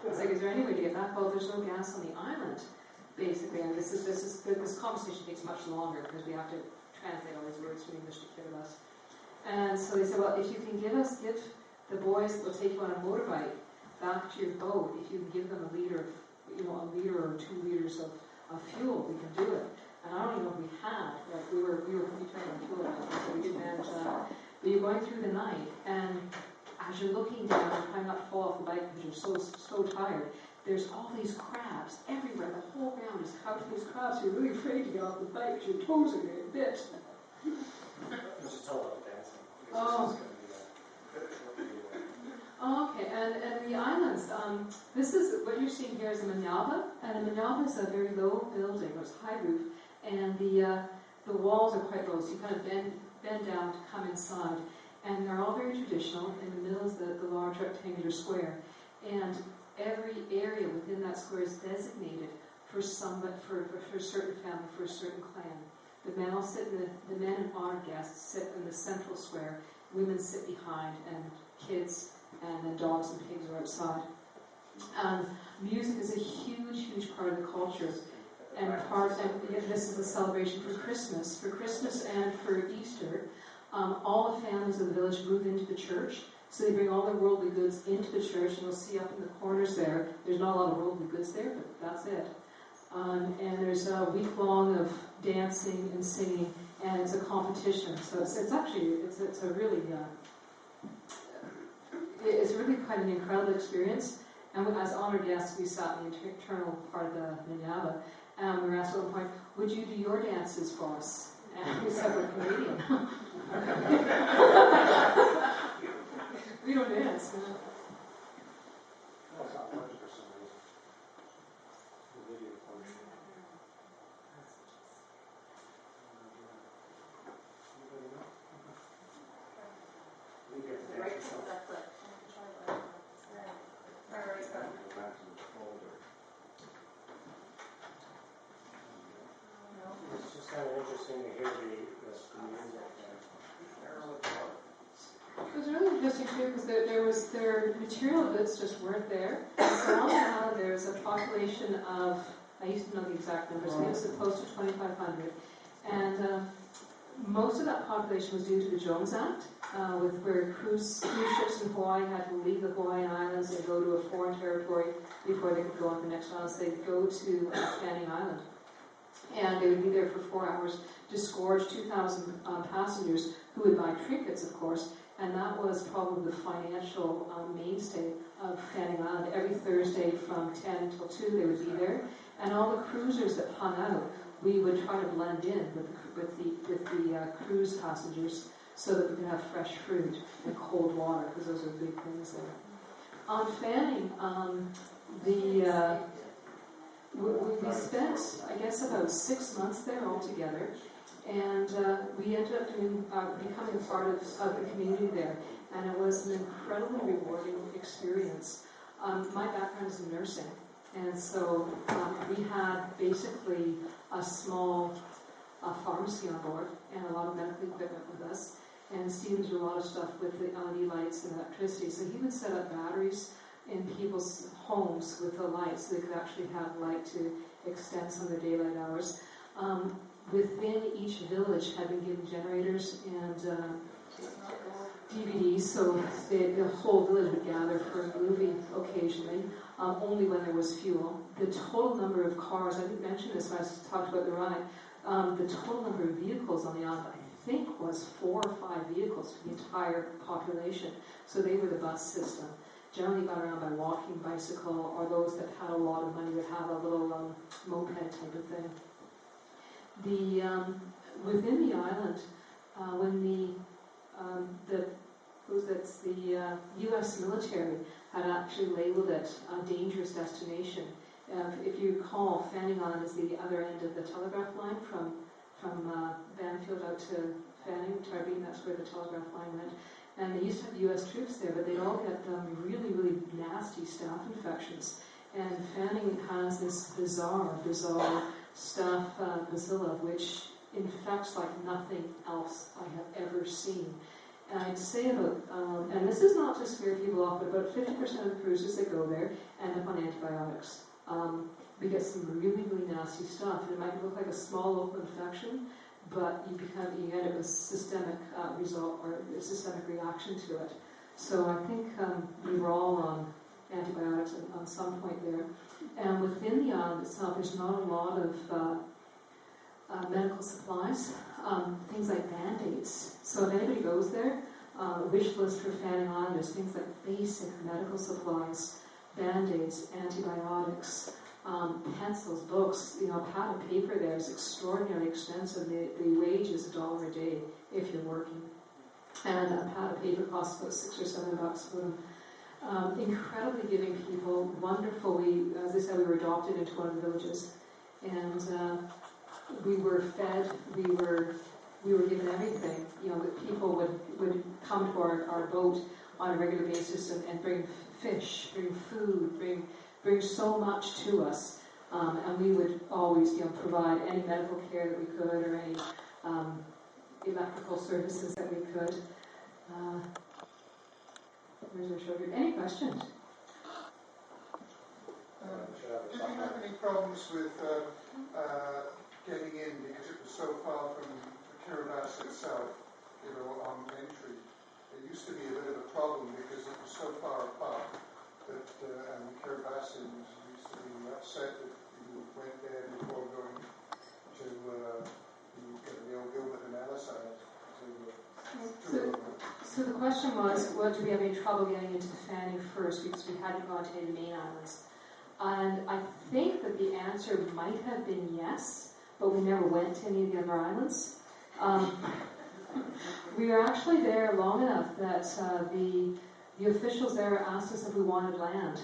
It's like, is there any way to get back? Well, there's no gas on the island, basically. And this conversation takes much longer because we have to translate all these words from English to Kiribati. And so they said, well, if you can give the boys, we'll take you on a motorbike back to your boat. If you can give them a liter or 2 liters of fuel, we can do it. And I don't even know if we had, like we were pretty tight on fuel, so we didn't manage that. But you're going through the night, and as you're looking down, you're trying not to fall off the bike because you're so tired. There's all these crabs everywhere. The whole ground is covered with these crabs. You're really afraid to get off the bike because your toes are getting bit. This is all about dancing. Oh. Okay, and the islands, this is, what you're seeing here is a manyaba, and a manyaba is a very low building, or it's high roof, and the walls are quite low, so you kind of bend down to come inside, and they're all very traditional. In the middle is the large rectangular square, and every area within that square is designated for a certain family, for a certain clan. The men all sit the men and honored guests sit in the central square, women sit behind, and kids and then dogs and pigs are outside. Music is a huge, huge part of the culture. And this is a celebration for Christmas. For Christmas and for Easter, all the families of the village move into the church. So they bring all their worldly goods into the church, and you'll see up in the corners there's not a lot of worldly goods there, but that's it. And there's a week long of dancing and singing, and it's a competition. So it's a really it's really quite an incredible experience. And as honored guests, we sat in the internal part of the manyaba, and we were asked at one point, would you do your dances for us? And we said, we're Canadian. We don't dance. That's not much for some reason. The video portion. Anybody know? You get the dance yourself. It's just kind of interesting to hear the music. It was really interesting too because their material goods just weren't there. So on the island there's a population of, I used to know the exact numbers, I think it was close to 2,500, and most of that population was due to the Jones Act, where cruise ships in Hawaii had to leave the Hawaiian Islands and go to a foreign territory before they could go on the next island. So they'd go to Fanning Island, and they would be there for 4 hours, disgorge 2,000 passengers who would buy trinkets, of course, and that was probably the financial mainstay of Fanning Island. Every Thursday from 10 until 2 they would be there, and all the cruisers that hung out, we would try to blend in with the cruise passengers so that we could have fresh fruit and cold water, because those are big things there. On Fanning, we spent, I guess, about 6 months there altogether, and we ended up becoming part of the community there, and it was an incredibly rewarding experience. My background is in nursing, and so we had basically a small pharmacy on board and a lot of medical equipment with us, and Steve would do a lot of stuff with the LED lights and electricity, so he would set up batteries in people's homes with the lights so they could actually have light to extend some of their daylight hours. Within each village had been given generators and DVDs, so the whole village would gather for a movie occasionally, only when there was fuel. The total number of cars, I didn't mention this when I talked about the ride, the total number of vehicles on the island, I think, was 4 or 5 vehicles for the entire population. So they were the bus system. Generally got around by walking, bicycle, or those that had a lot of money would have a little moped type of thing. Within the island, when the U.S. military had actually labeled it a dangerous destination. If you recall, Fanning Island is the other end of the telegraph line from Banfield out to Fanning, Tarbine. That's where the telegraph line went. And they used to have U.S. troops there, but they'd all get really, really nasty staph infections. And Fanning has this bizarre staph bacilla, which infects like nothing else I have ever seen. And I'd say about, and this is not to scare people off, but about 50% of the cruises that go there end up on antibiotics. We get some really, really nasty stuff, and it might look like a small local infection, but you end up with systemic result or a systemic reaction to it. So I think we were all on antibiotics on some point there. And within the island itself, there's not a lot of medical supplies, things like Band-Aids. So if anybody goes there, wish list for Fanning Island, there's things like basic medical supplies, Band-Aids, antibiotics, pencils, books. You know, a pad of paper there is extraordinarily expensive. The wage is $1 a day if you're working. And a pad of paper costs about $6 or $7 for them. Incredibly giving people, wonderful. As I said, we were adopted into one of the villages, and we were fed. We were given everything. You know, that people would come to our boat on a regular basis and bring fish, bring food, bring so much to us, and we would always, you know, provide any medical care that we could, or any electrical services that we could. Where's our sugar? Any questions? Did you have any problems with getting in because it was so far from the Kiribati itself, you know, on entry? It used to be a bit of a problem because it was so far apart that, and the Kiribatians used to be upset that you went there before going to the old Gilbert and Ellis Island. So the question was, did we have any trouble getting into the Fanning first because we hadn't gone to any of the main islands? And I think that the answer might have been yes, but we never went to any of the other islands. We were actually there long enough that the officials there asked us if we wanted land.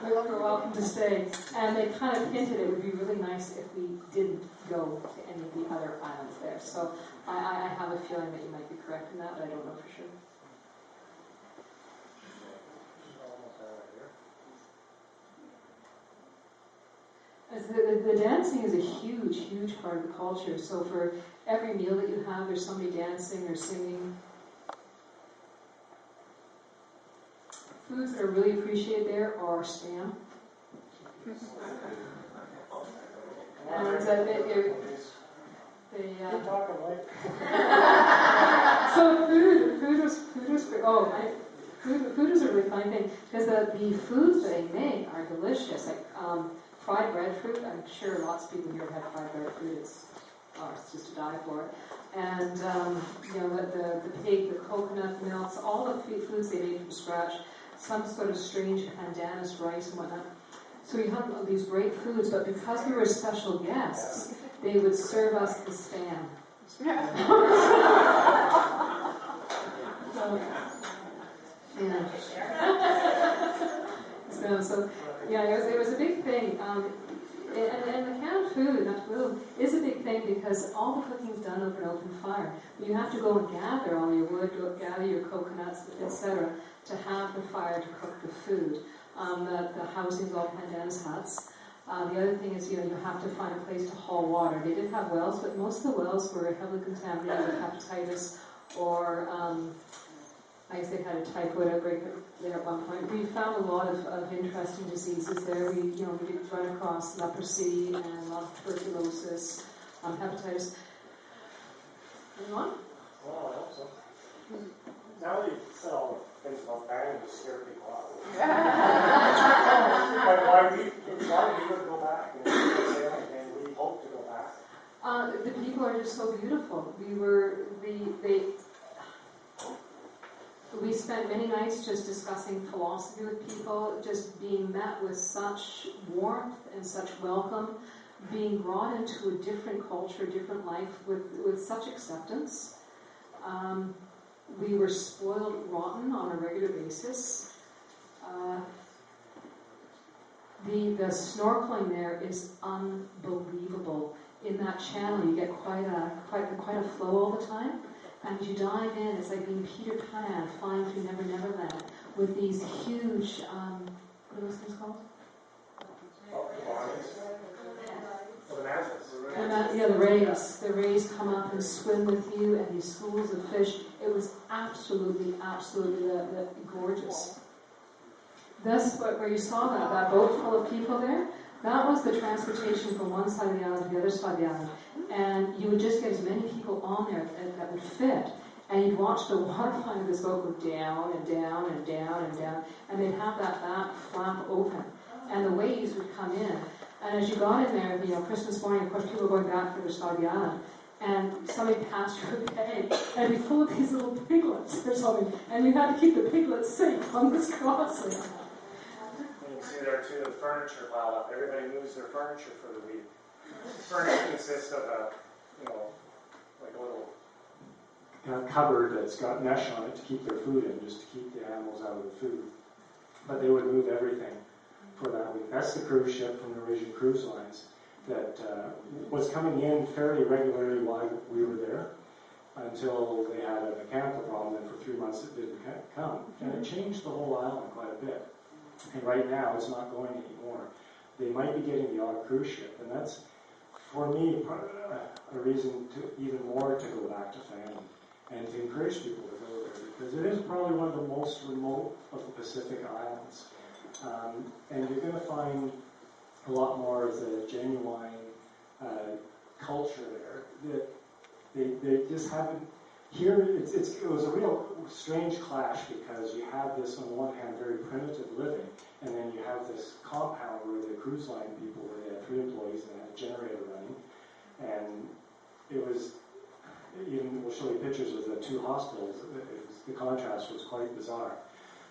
We were welcome to stay. And they kind of hinted it would be really nice if we didn't go to any of the other islands there. So I have a feeling that you might be correct in that, but I don't know for sure. As the dancing is a huge, huge part of the culture. So for every meal that you have, there's somebody dancing or singing. Foods that are really appreciated there are spam. And so food was great. Food is a really funny thing because the foods that they make are delicious. Like fried breadfruit. I'm sure lots of people here have had fried breadfruit. It's just to die for. And you know, the pig, the coconut milks, all the foods they made from scratch. Some sort of strange pandanus rice and whatnot. So we had these great foods, but because we were special guests, they would serve us the spam. So, it was a big thing. And the canned food, is a big thing because all the cooking's done over an open fire. You have to go and gather all your wood, gather your coconuts, etc., to have the fire to cook the food. The housing's all pandanus huts. The other thing is, you have to find a place to haul water. They did have wells, but most of the wells were heavily contaminated with hepatitis, or I guess they had a typhoid outbreak there at one point. We found a lot of interesting diseases there. We did run across leprosy and a lot of tuberculosis, hepatitis. Anyone? Well, I hope so. Now that you've said all the things about banning, to scare people off. But why we would go back and we hope to go back. The people are just so beautiful. We spent many nights just discussing philosophy with people, just being met with such warmth and such welcome, being brought into a different culture, different life with such acceptance. We were spoiled rotten on a regular basis. The snorkeling there is unbelievable. In that channel, you get quite a flow all the time. And as you dive in, it's like being Peter Pan flying through Never Never Land with these huge, what are those things called? Yeah, the rays. The rays come up and swim with you, and these schools of fish. It was absolutely gorgeous. That's where you saw that boat full of people there. That was the transportation from one side of the island to the other side of the island. And you would just get as many people on there that would fit. And you'd watch the waterline of this boat go down and down and down and down. And they'd have that back flap open. And the waves would come in. And as you got in there, Christmas morning, of course, people were going back for their side of the island. And somebody passed your bay, and it'd be full of these little piglets or something. And you had to keep the piglets safe on this crossing. You can see there too, the furniture piled up. Everybody moves their furniture for the week. Furniture consists of like a little cupboard that's got mesh on it to keep their food in, just to keep the animals out of the food. But they would move everything for that week. That's the cruise ship from Norwegian Cruise Lines that was coming in fairly regularly while we were there until they had a mechanical problem, and for 3 months it didn't come. And it changed the whole island quite a bit. And right now it's not going anymore. They might be getting the odd cruise ship, and that's, for me, a reason to even more to go back to family and to encourage people to go there, because it is probably one of the most remote of the Pacific Islands. And you're going to find a lot more of the genuine culture there that they just haven't. Here, it was a real strange clash, because you have this, on the one hand, very primitive living, and then you have this compound where the cruise line people, where they had 3 employees and had a generator running, and it was, even we'll show you pictures of the 2 hospitals, the contrast was quite bizarre.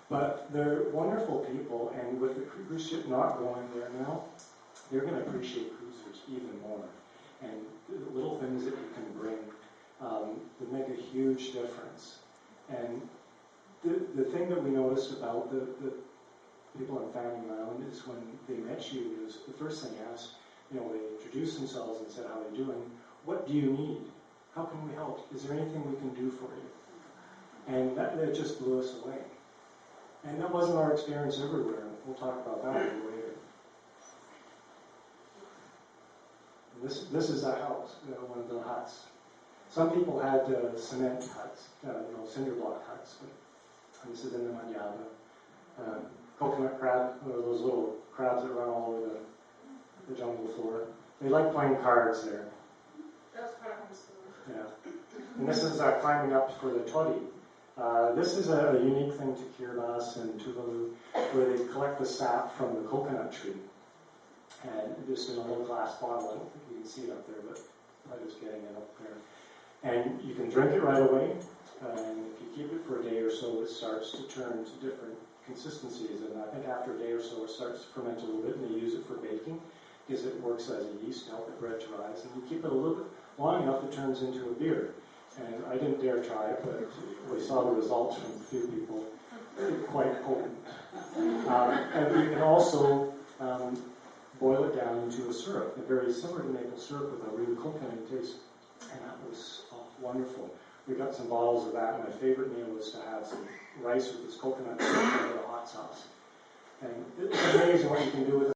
But they're wonderful people, and with the cruise ship not going there now, they're going to appreciate cruisers even more. And the little things that you can bring would make a huge difference. And the thing that we noticed about the people on Fanning Island is when they met you, is the first thing they asked, they introduced themselves and said, how are you doing? What do you need? How can we help? Is there anything we can do for you? And that just blew us away. And that wasn't our experience everywhere. We'll talk about that a little later. This is a house, one of the huts. Some people had cement huts, cinder block huts. But this is in the Manyaba. Coconut crab, those little crabs that run all over the jungle floor. They like playing cards there. That's part of the Yeah. And this is climbing up for the toddy. This is a unique thing to Kiribati and Tuvalu, where they collect the sap from the coconut tree. And just in a little glass bottle. I don't think you can see it up there, but I'm just getting it up there. And you can drink it right away. And if you keep it for a day or so, it starts to turn to different consistencies. And I think after a day or so, it starts to ferment a little bit, and they use it for baking, because it works as a yeast to help the bread to rise. And you keep it a little bit long enough, it turns into a beer. And I didn't dare try it, but we saw the results from a few people. Quite potent. And you can also boil it down into a syrup, very similar to maple syrup with a really coconut taste. And that was wonderful. We got some bottles of that, and my favorite meal was to have some rice with this coconut syrup and a hot sauce. And it's amazing what you can do with it.